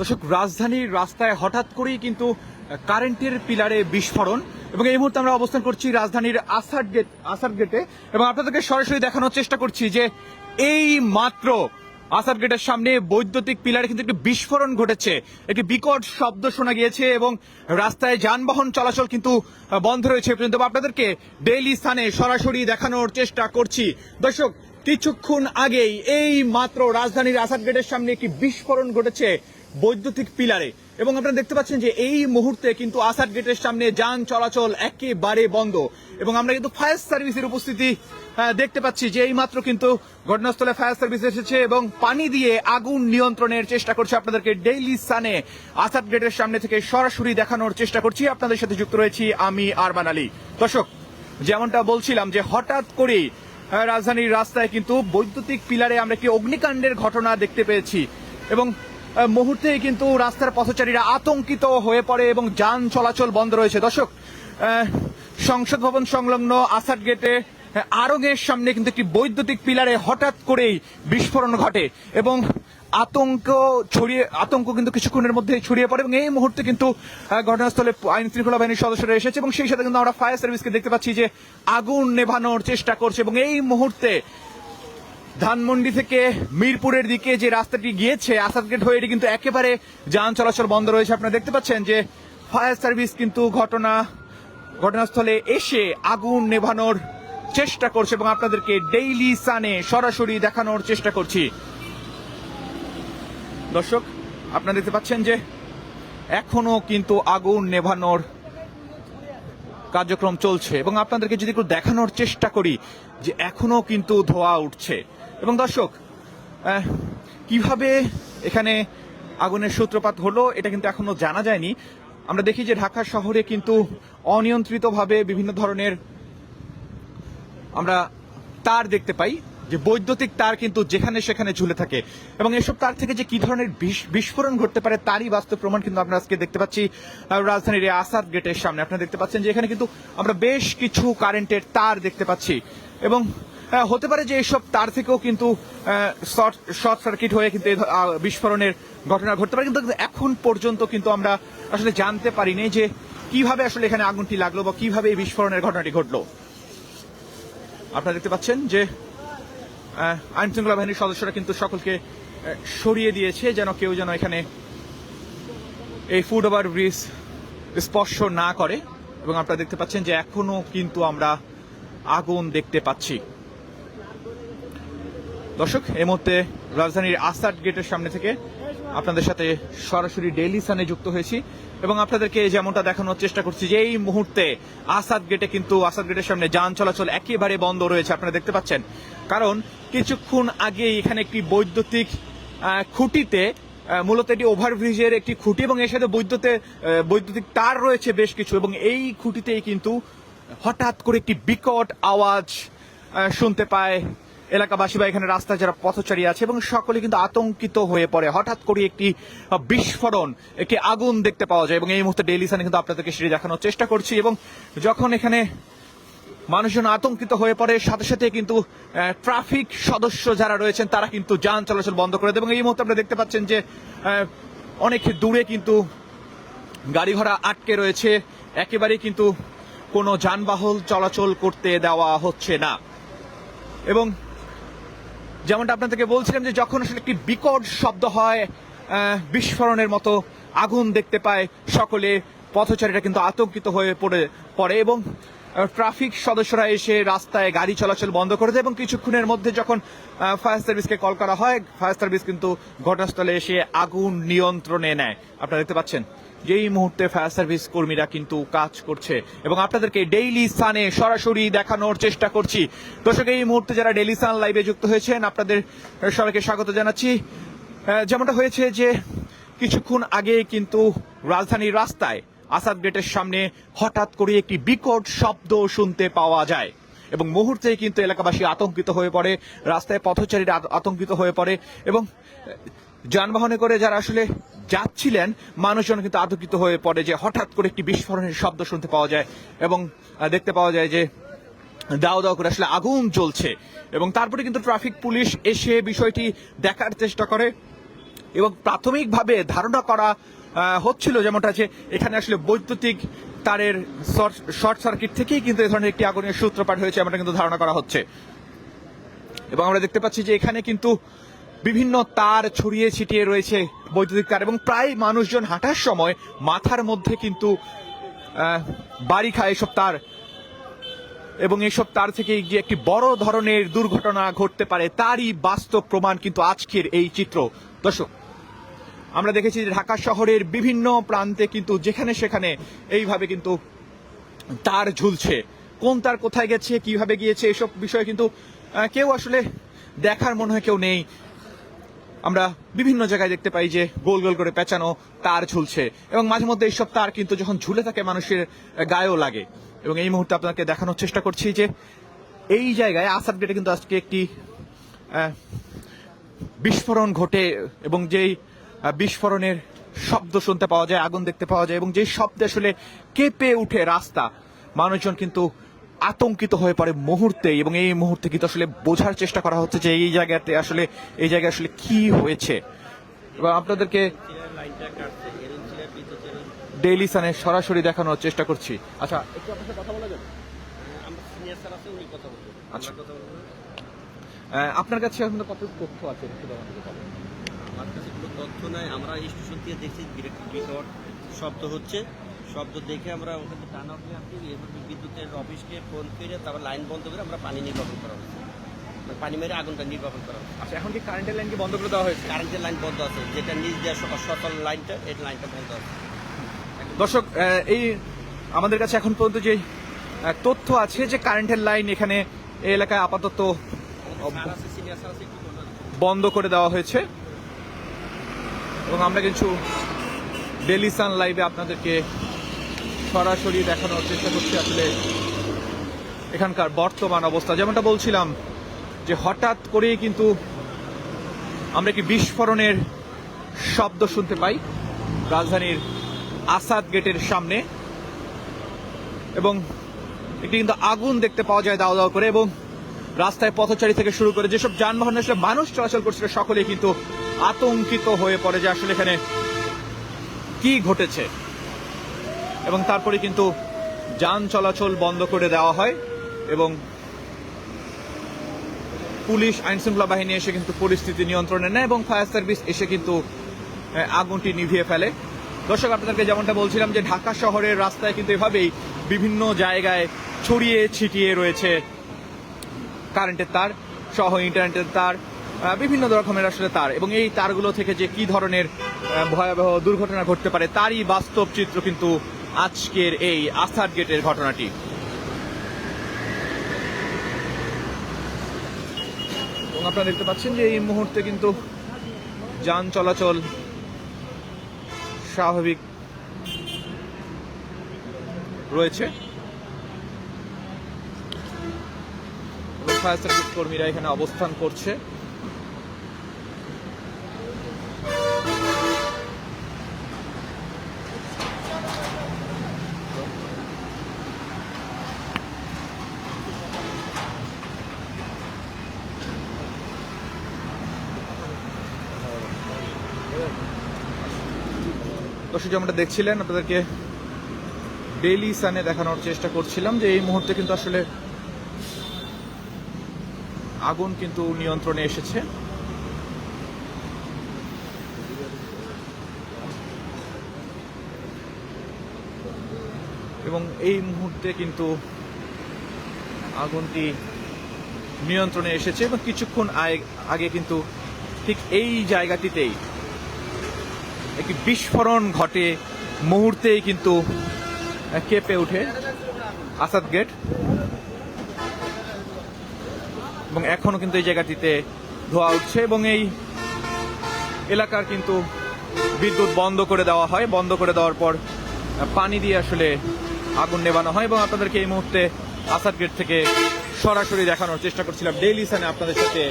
দর্শক, রাজধানীর রাস্তায় হঠাৎ করেই কিন্তু কারেন্টের পিলারে বিস্ফোরণ এবং এই মুহূর্তে আমরা অবস্থান করছি রাজধানীর আসাদ গেটে এবং আপনাদেরকে সরাসরি দেখানোর চেষ্টা করছি যে এই মাত্র আসাদ গেটের সামনে বৈদ্যুতিক পিলারে কিন্তু একটি বিস্ফোরণ ঘটেছে, একটি বিকট শব্দ শোনা গিয়েছে এবং রাস্তায় যানবাহন চলাচল কিন্তু বন্ধ রয়েছে। পর্যন্ত আপনাদেরকে ডেইলি সানে সরাসরি দেখানোর চেষ্টা করছি। দর্শক, কিছুক্ষণ আগেই এই মাত্র রাজধানীর আসাদ গেটের সামনে একটি বিস্ফোরণ ঘটেছে বৈদ্যুতিক পিলারে এবং আপনারা দেখতে পাচ্ছেন যে এই মুহূর্তে কিন্তু আসাদ গেটের সামনে যান চলাচল একেবারে বন্ধ এবং আমরা কিন্তু ফায়ার সার্ভিসের উপস্থিতি দেখতে পাচ্ছি যে এই মাত্র কিন্তু ঘটনাস্থলে ফায়ার সার্ভিস এসেছে এবং পানি দিয়ে আগুন নিয়ন্ত্রণের চেষ্টা করছে। আপনাদেরকে ডেইলি সানে আসাদ গেটের সামনে থেকে সরাসরি দেখানোর চেষ্টা করছি। আপনাদের সাথে যুক্ত রয়েছি আমি আরমান আলী। দর্শক, যেমনটা বলছিলাম যে হঠাৎ করেই রাজধানীর রাস্তায় কিন্তু বৈদ্যুতিক পিলারে আমরা একটি অগ্নিকাণ্ডের ঘটনা দেখতে পেয়েছি এবং মুহূর্তেই কিন্তু রাস্তার পথচারীরা আতঙ্কিত হয়ে পড়ে এবং যান চলাচল বন্ধ রয়েছে। দর্শক, সংসদ ভবন সংলগ্ন আসাদ গেটে আড়ং-এর সামনে কিন্তু একটি বৈদ্যুতিক পিলারে হঠাৎ করেই বিস্ফোরণ ঘটে এবং আতঙ্ক কিন্তু কিছুক্ষণের মধ্যে ছড়িয়ে পড়ে এবং এই মুহূর্তে কিন্তু ঘটনাস্থলে আইন শৃঙ্খলা বাহিনীর সদস্যরা এসেছে এবং সেই সাথে কিন্তু আমরা ফায়ার সার্ভিসকে দেখতে পাচ্ছি যে আগুন নেভানোর চেষ্টা করছে এবং এই মুহূর্তে ধানমন্ডি থেকে মিরপুরের দিকে যে রাস্তাটি গিয়েছে আসাদ গেট হয়ে এটি কিন্তু একেবারে যান চলাচল বন্ধ রয়েছে। আপনারা দেখতে পাচ্ছেন যে ফায়ার সার্ভিস কিন্তু ঘটনাস্থলে এসে আগুন নেভানোর চেষ্টা করছে এবং আপনাদেরকে ডেইলি সানে সরাসরি দেখানোর চেষ্টা করছি। দর্শক, আপনারা দেখতে পাচ্ছেন যে এখনো কিন্তু আগুন নেভানোর কার্যক্রম চলছে এবং আপনাদেরকে যদি একটু দেখানোর চেষ্টা করি যে এখনো কিন্তু ধোঁয়া উঠছে এবং দর্শক, কিভাবে এখানে আগুনের সূত্রপাত হলো এটা কিন্তু এখনো জানা যায়নি। আমরা দেখি যে ঢাকা শহরে কিন্তু অনিয়ন্ত্রিতভাবে বিভিন্ন ধরনের আমরা তার দেখতে পাই, যে বৈদ্যুতিক তার কিন্তু যেখানে সেখানে ঝুলে থাকে এবং এসব তার থেকে যে কি ধরনের বিস্ফোরণ ঘটতে পারে তারই বাস্তব প্রমাণ কিন্তু আমরা আজকে দেখতে পাচ্ছি রাজধানীর আসাদ গেটের সামনে। আপনারা দেখতে পাচ্ছেন যে এখানে কিন্তু আমরা বেশ কিছু কারেন্টের তার দেখতে পাচ্ছি এবং হতে পারে যে এইসব তার থেকেও কিন্তু শর্ট সার্কিট হয়ে কিন্তু বিস্ফোরণের ঘটনা ঘটতে পারে, কিন্তু এখন পর্যন্ত কিন্তু আমরা আসলে জানতে পারিনি যে কিভাবে আসলে এখানে আগুনটি লাগলো বা কিভাবে এই বিস্ফোরণের ঘটনাটি ঘটলো। আপনারা দেখতে পাচ্ছেন যে আইন শৃঙ্খলা বাহিনীর সদস্যরা কিন্তু সকলকে সরিয়ে দিয়েছে যেন কেউ যেন এখানে এই ফুট ওভার ব্রিজ স্পর্শ না করে এবং আপনারা দেখতে পাচ্ছেন যে এখনো কিন্তু আমরা আগুন দেখতে পাচ্ছি। দর্শক, এই মুহূর্তে রাজধানীর আসাদ গেটের সামনে থেকে আপনাদের সাথে সরাসরি ডেইলি সানে যুক্ত হয়েছি এবং আপনাদেরকে যেমনটা দেখানোর চেষ্টা করছি যে এই মুহূর্তে আসাদ গেটের সামনে যান চলাচল একেবারে বন্ধ রয়েছে। আপনারা দেখতে পাচ্ছেন কারণ কিছুক্ষণ আগে এখানে একটি বৈদ্যুতিক খুঁটিতে, মূলত এটি ওভারব্রিজের একটি খুঁটি এবং এর সাথে বৈদ্যুতিক তার রয়েছে বেশ কিছু এবং এই খুঁটিতেই কিন্তু হঠাৎ করে একটি বিকট আওয়াজ শুনতে পায় এলাকাবাসী বা এখানে রাস্তায় যারা পথচারী আছে এবং সকলে কিন্তু আতঙ্কিত হয়ে পড়ে। হঠাৎ করে একটি বিস্ফোরণ, একটি আগুন দেখতে পাওয়া যায় এবং এই মুহূর্তে ডেইলি সানে কিন্তু আপনাদেরকে সেটি দেখানোর চেষ্টা করছি এবং যখন এখানে মানুষজন আতঙ্কিত হয়ে পড়ে সাথে সাথে কিন্তু ট্রাফিক সদস্য যারা রয়েছেন তারা কিন্তু যান চলাচল বন্ধ করে দেয় এবং এই মুহূর্তে আপনারা দেখতে পাচ্ছেন যে অনেক দূরে কিন্তু গাড়ি ঘোড়া আটকে রয়েছে, একেবারেই কিন্তু কোনো যানবাহন চলাচল করতে দেওয়া হচ্ছে না এবং যেমনটা আপনাদেরকে বলছিলাম যে যখন আসলে একটি বিকট শব্দ হয়, বিস্ফোরণের মতো আগুন দেখতে পায় সকলে, পথচারীরা কিন্তু আতঙ্কিত হয়ে পড়ে এবং ট্রাফিক সদস্যরা এসে রাস্তায় গাড়ি চলাচল বন্ধ করে দেয় এবং কিছুক্ষণের মধ্যে যখন ফায়ার সার্ভিসকে কল করা হয় ফায়ার সার্ভিস কিন্তু ঘটনাস্থলে এসে আগুন নিয়ন্ত্রণে নেয়। আপনারা দেখতে পাচ্ছেন যে এই মুহূর্তে ফায়ার সার্ভিস কর্মীরা কিন্তু কাজ করছে এবং আপনাদেরকে ডেইলি সানে সরাসরি দেখানোর চেষ্টা করছি। দর্শক, এই মুহূর্তে যারা ডেইলি সান লাইভে যুক্ত হয়েছেন আপনাদের সবাইকে স্বাগত জানাচ্ছি। যেমনটা হয়েছে যে কিছুক্ষণ আগে কিন্তু রাজধানীর রাস্তায় আসাদ গেটের সামনে হঠাৎ করে একটি বিকট শব্দ শুনতে পাওয়া যায় এবং মুহূর্তেই কিন্তু এলাকাবাসী আতঙ্কিত হয়ে পড়ে, রাস্তায় পথচারীরা আতঙ্কিত হয়ে পড়ে এবং যানবাহনে করে যারা আসলে যাচ্ছিলেন মানুষজন কিন্তু আতঙ্কিত হয়ে পড়ে যে হঠাৎ করে একটি বিস্ফোরণের শব্দ শুনতে পাওয়া যায় এবং দেখতে পাওয়া যায় যে দাও দাও করে আসলে আগুন জ্বলছে এবং তারপরে কিন্তু ট্রাফিক পুলিশ এসে বিষয়টি দেখার চেষ্টা করে এবং প্রাথমিকভাবে ধারণা করা হচ্ছিল যেমনটা যে এখানে আসলে বৈদ্যুতিক তারের শর্ট সার্কিট থেকেই কিন্তু এই ধরনের একটি আগুনের সূত্রপাত হয়েছে এমনটা কিন্তু ধারণা করা হচ্ছে। এবং আমরা দেখতে পাচ্ছি যে এখানে কিন্তু বিভিন্ন তার ছড়িয়ে ছিটিয়ে রয়েছে, বৈদ্যুতিক তার, এবং প্রায় মানুষজন হাঁটার সময় মাথার মধ্যে কিন্তু বাড়ি খায় এসব তার, এবং এইসব তার থেকে যে একটি বড় ধরনের দুর্ঘটনা ঘটতে পারে তারই বাস্তব প্রমাণ কিন্তু আজকের এই চিত্র। দর্শক, আমরা দেখেছি যে ঢাকা শহরের বিভিন্ন প্রান্তে কিন্তু যেখানে সেখানে এইভাবে কিন্তু তার ঝুলছে। কোন তার কোথায় গেছে, কিভাবে গিয়েছে, এসব বিষয়ে কিন্তু কেউ আসলে দেখার মনে হয় কেউ নেই। আমরা বিভিন্ন জায়গায় দেখতে পাই যে গোল গোল করে পেঁচানো তার ঝুলছে, এবং মাঝে মধ্যে এইসব তার কিন্তু যখন ঝুলে থাকে মানুষের গায়েও লাগে। এবং এই মুহূর্তে আপনাকে দেখানোর চেষ্টা করছি যে এই জায়গায় আসাদ গেটে কিন্তু আজকে একটি বিস্ফোরণ ঘটে, এবং যেই বিস্ফোরণের শব্দ শুনতে পাওয়া যায়, আগুন দেখতে পাওয়া যায়, এবং যেই শব্দে আসলে কেঁপে উঠে রাস্তা, মানুষজন কিন্তু আতঙ্কিত হয়ে পড়ে মুহূর্তেই। এবং এই মুহূর্তে কিন্তু আসলে বোঝার চেষ্টা করা হচ্ছে যে এই জায়গায় আসলে কি হয়েছে। এবং আপনাদেরকে ডেইলি সানে সরাসরি দেখানোর চেষ্টা করছি। আচ্ছা, একটু আপনার সাথে কথা বলা যাবে? আচ্ছা, আপনার কাছে এখন কত তথ্য আছে? আমার কাছে কোনো তথ্য নাই। আমরা স্টেশন থেকে দেখছি বিকট শব্দ হচ্ছে, শব্দ দেখে আমরা ওখানে টানা উঠলে আপনি এভাবে বিদ্যুতের অফিসকে ফোন করে তারপর লাইন বন্ধ করে আমরা পানি নির্বাপন করা হচ্ছে, পানি মেরে আগুনটা নির্বাপন করা হচ্ছে। আচ্ছা, এখন কি কারেন্টের লাইন কি বন্ধ করে দেওয়া হয়েছে? কারেন্টের লাইন বন্ধ আছে, যেটা নিজ দেওয়া সচল লাইনটা, এই লাইনটা বন্ধ আছে। দর্শক, এই আমাদের কাছে এখন পর্যন্ত যে তথ্য আছে যে কারেন্টের লাইন এখানে এই এলাকায় আপাতত বন্ধ করে দেওয়া হয়েছে। এবং আমরা কিছু ডেইলি সান লাইভে আপনাদেরকে সরাসরি দেখানোর চেষ্টা করছি আসলে এখানকার বর্তমান অবস্থা। যেমনটা বলছিলাম যে হঠাৎ করেই কিন্তু আমরা কি বিস্ফোরণের শব্দ শুনতে পাই রাজধানীর আসাদ গেটের সামনে, এবং একটি কিন্তু আগুন দেখতে পাওয়া যায় দাও দাও করে, এবং রাস্তায় পথচারী থেকে শুরু করে যেসব যানবাহন আসলে মানুষ চলাচল করছিল সকলেই কিন্তু আতঙ্কিত হয়ে পড়ে যে আসলে এখানে কি ঘটেছে। এবং তারপরে কিন্তু যান চলাচল বন্ধ করে দেওয়া হয়, এবং পুলিশ, আইন শৃঙ্খলা বাহিনী এসে কিন্তু পরিস্থিতি নিয়ন্ত্রণে নেয়, এবং ফায়ার সার্ভিস এসে কিন্তু আগুনটি নিভিয়ে ফেলে। দর্শক, আপনাদেরকে যেমনটা বলছিলাম যে ঢাকা শহরের রাস্তায় কিন্তু এভাবেই বিভিন্ন জায়গায় ছড়িয়ে ছিটিয়ে রয়েছে কারেন্টের তার সহ ইন্টারনেটের তার, বিভিন্ন রকমের আসলে তার, এবং এই তারগুলো থেকে যে কি ধরনের ভয়াবহ দুর্ঘটনা ঘটতে পারে তারই বাস্তব চিত্র কিন্তু আজকের এই আসাদ গেটের ঘটনাটি। এবং আপনারা দেখতে পাচ্ছেন যে এই মুহূর্তে কিন্তু যান চলাচল স্বাভাবিক রয়েছে, ফায়ার সার্ভিস কর্মীরা এখানে অবস্থান করছে। দর্শক, যেমনটা দেখছিলেন আপনাদেরকে ডেইলি সানে দেখানোর চেষ্টা করছিলাম যে এই মুহূর্তে কিন্তু আসলে আগুন কিন্তু নিয়ন্ত্রণে এসেছে। এবং এই মুহূর্তে কিন্তু আগুনটি নিয়ন্ত্রণে এসেছে, এবং কিছুক্ষণ আগে কিন্তু ঠিক এই জায়গাটিতেই একটি বিস্ফোরণ ঘটে, মুহূর্তেই কিন্তু কেঁপে ওঠে আসাদ গেট, এবং এখনো কিন্তু এই জায়গাটিতে ধোঁয়া উঠছে, এবং এই এলাকার কিন্তু বিদ্যুৎ বন্ধ করে দেওয়া হয়। বন্ধ করে দেওয়ার পর পানি দিয়ে আসলে আগুন নেভানো হয়, এবং আপনাদেরকে এই মুহূর্তে আসাদ গেট থেকে সরাসরি দেখানোর চেষ্টা করছিলাম ডেইলি সানে আপনাদের সাথে।